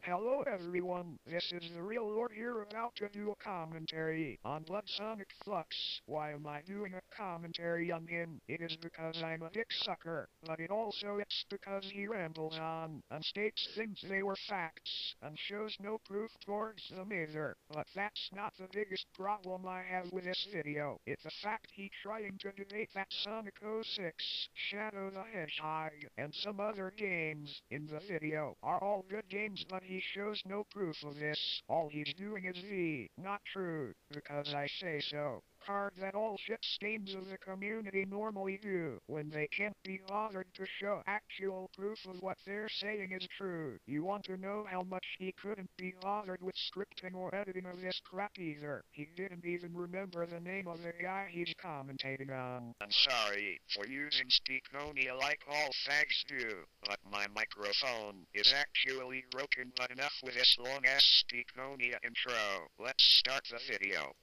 Hello everyone, this is the real Lord here about to do a commentary on Blood Sonic Flux. Why am I doing a commentary on him? It is because I'm a dick sucker, but it's because he rambles on and states things they were facts and shows no proof towards them either. But that's not the biggest problem I have with this video. It's the fact he trying to debate that Sonic 06, Shadow the Hedgehog, and some other games in the video are all good games, but he shows no proof of this. All he's doing is not true, because I say so. Card that all shit stains of the community normally do, when they can't be bothered to show actual proof of what they're saying is true. You want to know how much he couldn't be bothered with scripting or editing of this crap either. He didn't even remember the name of the guy he's commentating on. I'm sorry for using Speakonia like all fags do, but my microphone is actually broken. But enough with this long-ass Speakonia intro. Let's start the video.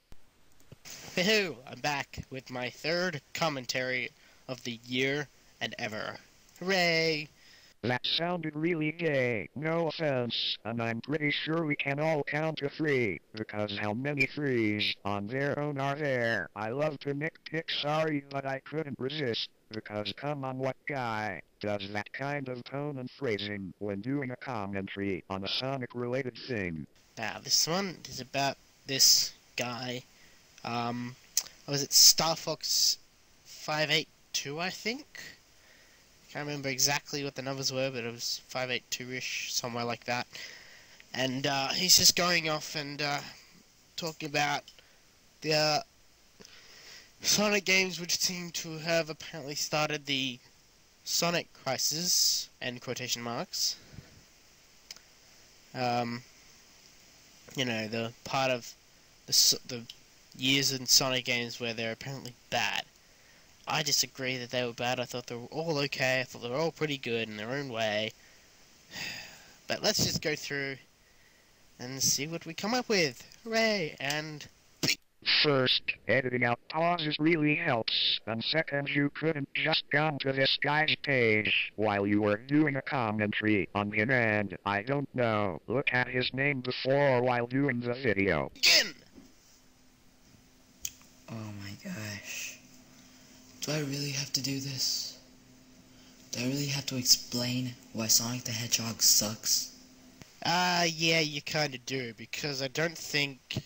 Woohoo! I'm back with my third commentary of the year and ever. Hooray! That sounded really gay, no offense, and I'm pretty sure we can all count to three, because how many threes on their own are there? I love to nitpick, sorry, but I couldn't resist, because come on, what guy does that kind of tone and phrasing when doing a commentary on a Sonic-related thing? Now, this one is about this guy. Was it Star Fox 582, I think? Can't remember exactly what the numbers were, but it was 582-ish, somewhere like that. And he's just going off and talking about the Sonic games which seem to have apparently started the Sonic crisis, end quotation marks. You know, the part of the years in Sonic games where they're apparently bad. I disagree that they were bad. I thought they were all okay. I thought they were all pretty good in their own way. But let's just go through and see what we come up with. Hooray! And first, editing out pauses really helps, and second, you couldn't just gone to this guy's page while you were doing a commentary on him and, I don't know, look at his name before or while doing the video. begin! Oh my gosh. Do I really have to do this? Do I really have to explain why Sonic the Hedgehog sucks? Yeah, you kinda do, because I don't think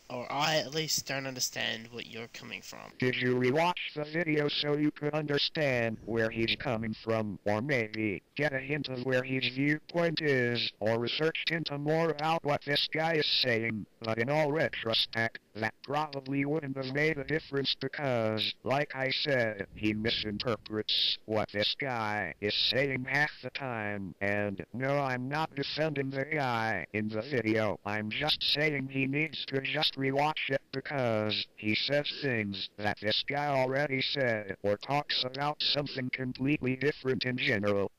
or I at least don't understand what you're coming from. Did you rewatch the video so you could understand where he's coming from, or maybe get a hint of where his viewpoint is, or researched into more about what this guy is saying? But in all retrospect, that probably wouldn't have made a difference because, like I said, he misinterprets what this guy is saying half the time. And no, I'm not defending the guy in the video. I'm just saying he needs to just rewatch it because he says things that this guy already said, or talks about something completely different in general.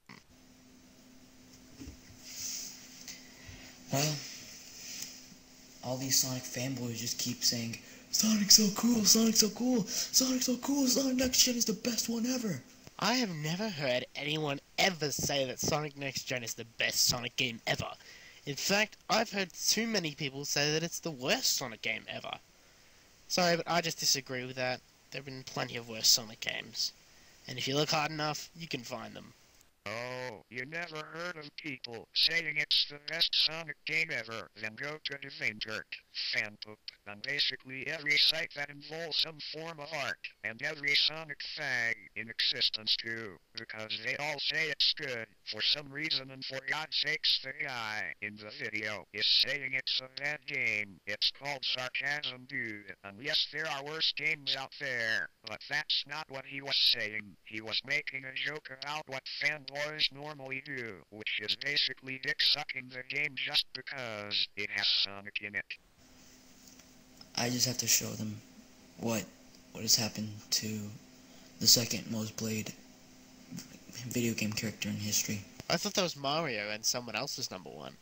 Well, all these Sonic fanboys just keep saying, Sonic's so cool, Sonic's so cool, Sonic's so cool, Sonic Next Gen is the best one ever. I have never heard anyone ever say that Sonic Next Gen is the best Sonic game ever. In fact, I've heard too many people say that it's the worst Sonic game ever. Sorry, but I just disagree with that. There have been plenty of worse Sonic games. And if you look hard enough, you can find them. Oh, you never heard of people saying it's the best Sonic game ever? Then go to Deviantart, Fanpoop, and basically every site that involves some form of art, and every Sonic fag in existence too, because they all say it's good, for some reason, and for God's sakes the guy in the video is saying it's a bad game. It's called sarcasm, dude, and yes, there are worse games out there, but that's not what he was saying. He was making a joke about what fanboys normally do, which is basically dick-sucking the game just because it has Sonic in it. I just have to show them what has happened to the second most played video game character in history. I thought that was Mario and someone else was number one.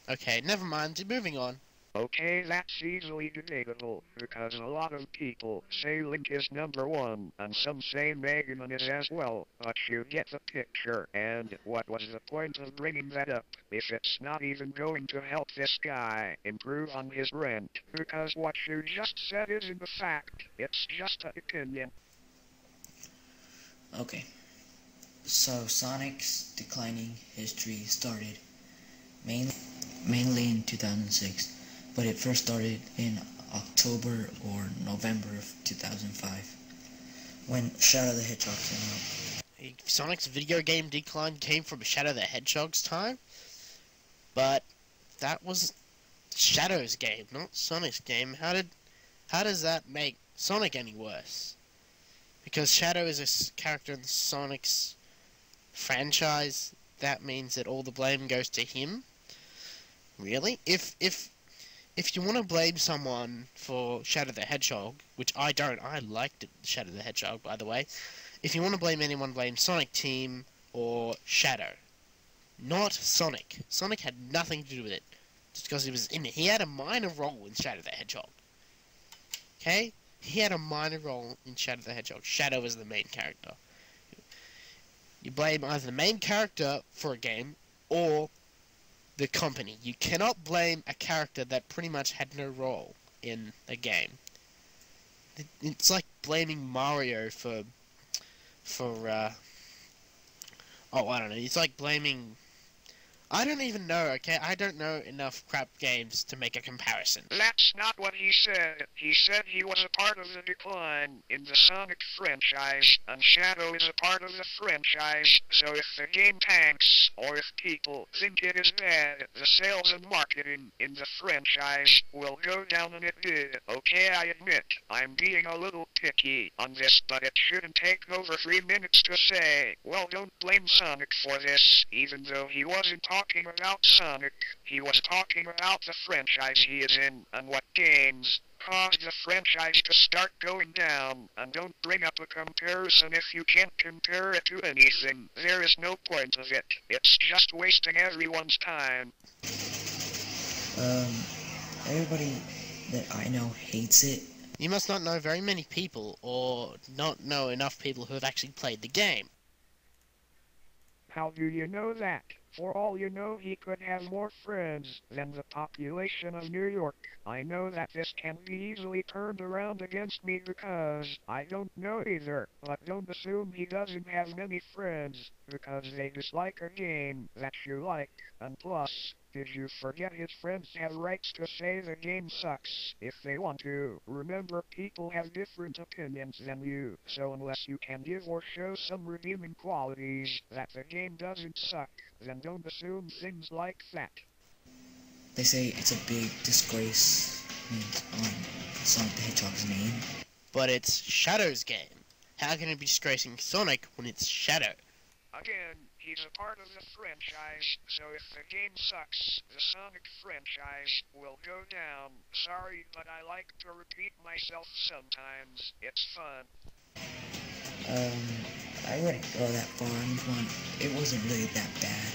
Okay, never mind, moving on. Okay, that's easily debatable, because a lot of people say Link is number one, and some say Mega Man is as well, but you get the picture, and what was the point of bringing that up, if it's not even going to help this guy improve on his rent, because what you just said isn't a fact, it's just an opinion. Okay, so Sonic's declining history started mainly in 2006, but it first started in October or November of 2005 when Shadow the Hedgehog came out. Sonic's video game decline came from Shadow the Hedgehog's time, but that was Shadow's game, not Sonic's game. How does that make Sonic any worse? Because Shadow is a character in Sonic's franchise, that means that all the blame goes to him? Really? If you want to blame someone for Shadow the Hedgehog, which I don't, I liked Shadow the Hedgehog, by the way. If you want to blame anyone, blame Sonic Team or Shadow. Not Sonic. Sonic had nothing to do with it. Just because he was in it. He had a minor role in Shadow the Hedgehog. Okay? He had a minor role in Shadow the Hedgehog. Shadow is the main character. You blame either the main character for a game or the company. You cannot blame a character that pretty much had no role in a game. It's like blaming Mario for oh, I don't know. It's like blaming, I don't even know, okay? I don't know enough crap games to make a comparison. That's not what he said. He said he was a part of the decline in the Sonic franchise, and Shadow is a part of the franchise, so if the game tanks, or if people think it is bad, the sales and marketing in the franchise will go down, and it did. Okay, I admit, I'm being a little picky on this, but it shouldn't take over 3 minutes to say, well, don't blame Sonic for this, even though he wasn't talking about Sonic, he was talking about the franchise he is in, and what games caused the franchise to start going down, and don't bring up a comparison if you can't compare it to anything. There is no point of it. It's just wasting everyone's time. Everybody that I know hates it. You must not know very many people, or not know enough people who have actually played the game. How do you know that? For all you know, he could have more friends than the population of New York. I know that this can be easily turned around against me because I don't know either, but don't assume he doesn't have many friends, because they dislike a game that you like, and plus, did you forget his friends have rights to say the game sucks if they want to? Remember, people have different opinions than you, so unless you can give or show some redeeming qualities that the game doesn't suck, then don't assume things like that. They say it's a big disgrace on Sonic the Hedgehog's name. But it's Shadow's game. How can it be disgracing Sonic when it's Shadow? Again, he's a part of the franchise, so if the game sucks, the Sonic franchise will go down. Sorry, but I like to repeat myself sometimes. It's fun. I wouldn't go that far. It wasn't really that bad.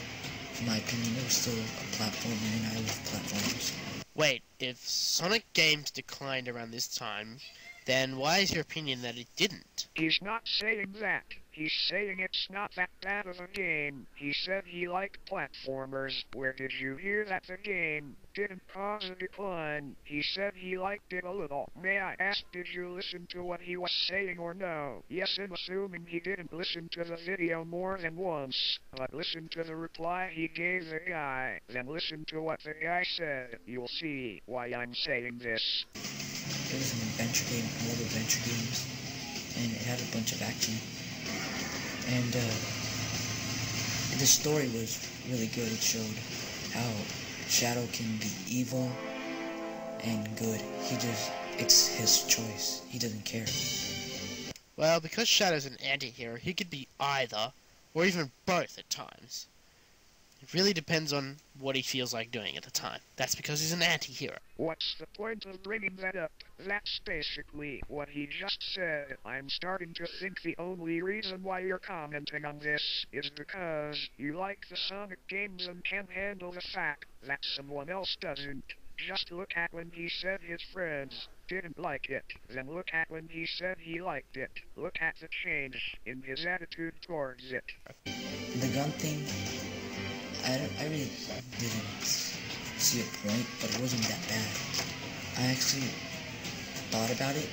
In my opinion, it was still a platformer, and I love platformers. Wait, if Sonic games declined around this time, then why is your opinion that it didn't? He's not saying that. He's saying it's not that bad of a game. He said he liked platformers. Where did you hear that the game didn't cause a decline? He said he liked it a little. May I ask, did you listen to what he was saying or no? Yes, I'm assuming he didn't listen to the video more than once, but listen to the reply he gave the guy, then listen to what the guy said. You'll see why I'm saying this. It was an adventure game. I love adventure games, and it had a bunch of action. And the story was really good. It showed how Shadow can be evil and good. It's his choice. He doesn't care. Well, because Shadow's an anti-hero, he could be either, or even both at times. It really depends on what he feels like doing at the time. That's because he's an anti-hero. What's the point of bringing that up? That's basically what he just said. I'm starting to think the only reason why you're commenting on this is because you like the Sonic games and can't handle the fact that someone else doesn't. Just look at when he said his friends didn't like it, then look at when he said he liked it. Look at the change in his attitude towards it. The gun thing, I really didn't see a point, but it wasn't that bad. I actually thought about it,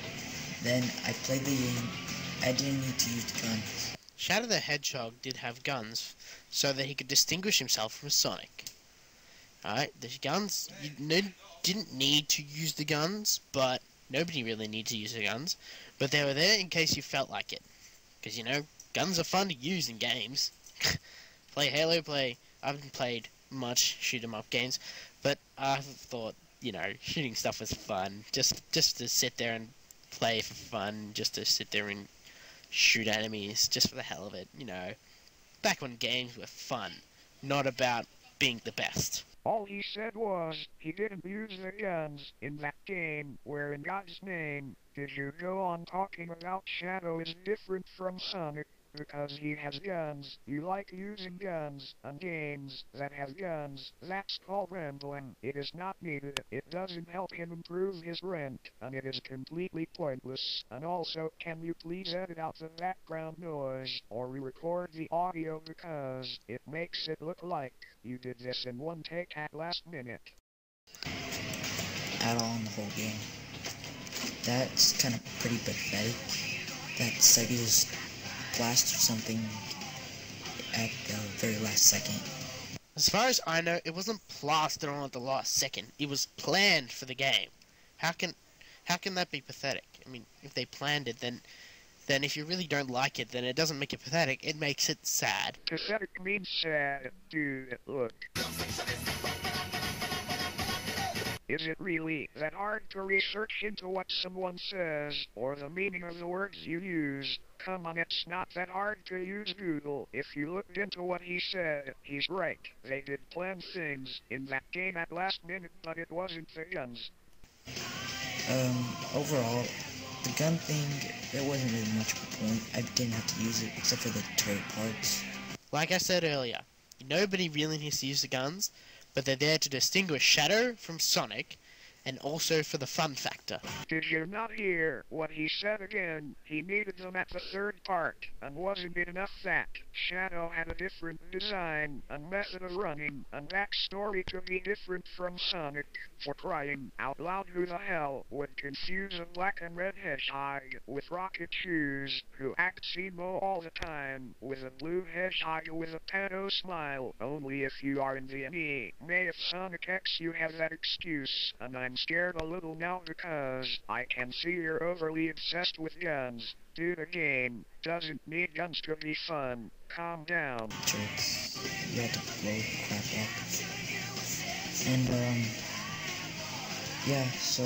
then I played the game. I didn't need to use the guns. Shadow the Hedgehog did have guns, so that he could distinguish himself from Sonic. Alright, the guns, didn't need to use the guns, but nobody really needed to use the guns, but they were there in case you felt like it. Because, you know, guns are fun to use in games. I haven't played much shoot-'em-up games, but I've thought, you know, shooting stuff was fun, just to sit there and play for fun, just to sit there and shoot enemies, just for the hell of it, you know. Back when games were fun, not about being the best. All he said was, he didn't use the guns in that game, where in God's name, did you go on talking about Shadow is different from Sonic, because he has guns. You like using guns on games that have guns. That's called rambling. It is not needed. It doesn't help him improve his rent, and it is completely pointless. And also, can you please edit out the background noise, or re-record the audio, because it makes it look like you did this in one take at last minute. At all in the whole game. That's kind of pretty pathetic. That Sega just blasted something at the very last second. As far as I know, it wasn't plastered on at the last second. It was planned for the game. How can that be pathetic? I mean, if they planned it, then if you really don't like it, then it doesn't make it pathetic. It makes it sad. Pathetic means sad, dude. Look. Is it really that hard to research into what someone says, or the meaning of the words you use? Come on, it's not that hard to use Google. If you looked into what he said, he's right. They did plan things in that game at last minute, but it wasn't the guns. Overall, the gun thing, there wasn't really much of a point. I didn't have to use it, except for the turret parts. Like I said earlier, nobody really needs to use the guns, but they're there to distinguish Shadow from Sonic, and also for the fun factor. Did you not hear what he said again? He needed them at the third part, and wasn't it enough that Shadow had a different design and method of running, and backstory to be different from Sonic? For crying out loud, who the hell would confuse a black and red hedgehog with rocket shoes, who acts emo all the time, with a blue hedgehog with a pedo smile? Only if you are in the NE. May if Sonic X you have that excuse, and I'm scared a little now because I can see you're overly obsessed with guns. Dude, the game doesn't need guns to be fun. Calm down. Turrets. You had to blow crap up. And, yeah, so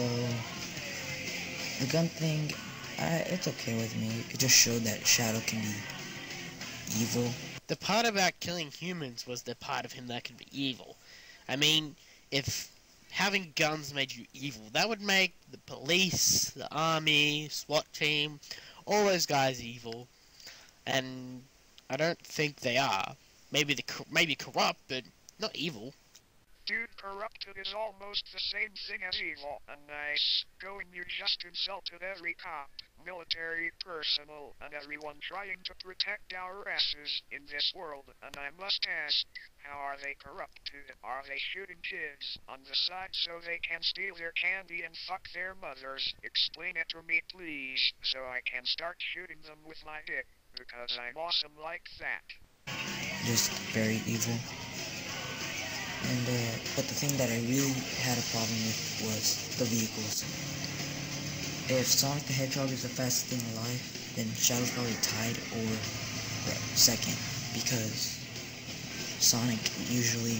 the gun thing, it's okay with me. It just showed that Shadow can be evil. The part about killing humans was the part of him that could be evil. I mean, if having guns made you evil, that would make the police, the army, SWAT team, all those guys evil. And I don't think they are. Maybe corrupt, but not evil. Dude, corrupted is almost the same thing as evil. A nice going you just insulted every cop, military personnel, and everyone trying to protect our asses in this world. And I must ask, how are they corrupted? Are they shooting kids on the side so they can steal their candy and fuck their mothers? Explain it to me, please, so I can start shooting them with my dick, because I'm awesome like that. Just very evil. And, but the thing that I really had a problem with was the vehicles. If Sonic the Hedgehog is the fastest thing alive, then Shadow's probably tied or second, because Sonic usually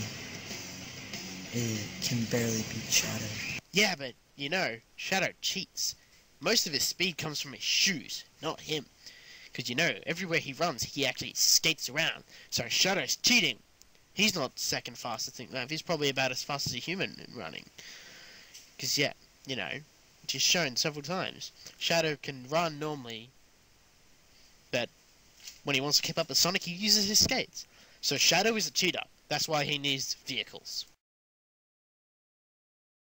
can barely beat Shadow. Yeah, but, you know, Shadow cheats. Most of his speed comes from his shoes, not him. Because, you know, everywhere he runs, he actually skates around. So Shadow's cheating. He's not second fastest thing alive. He's probably about as fast as a human in running. Because, yeah, you know, which is shown several times. Shadow can run normally, but when he wants to keep up with Sonic, he uses his skates. So Shadow is a cheater. That's why he needs vehicles.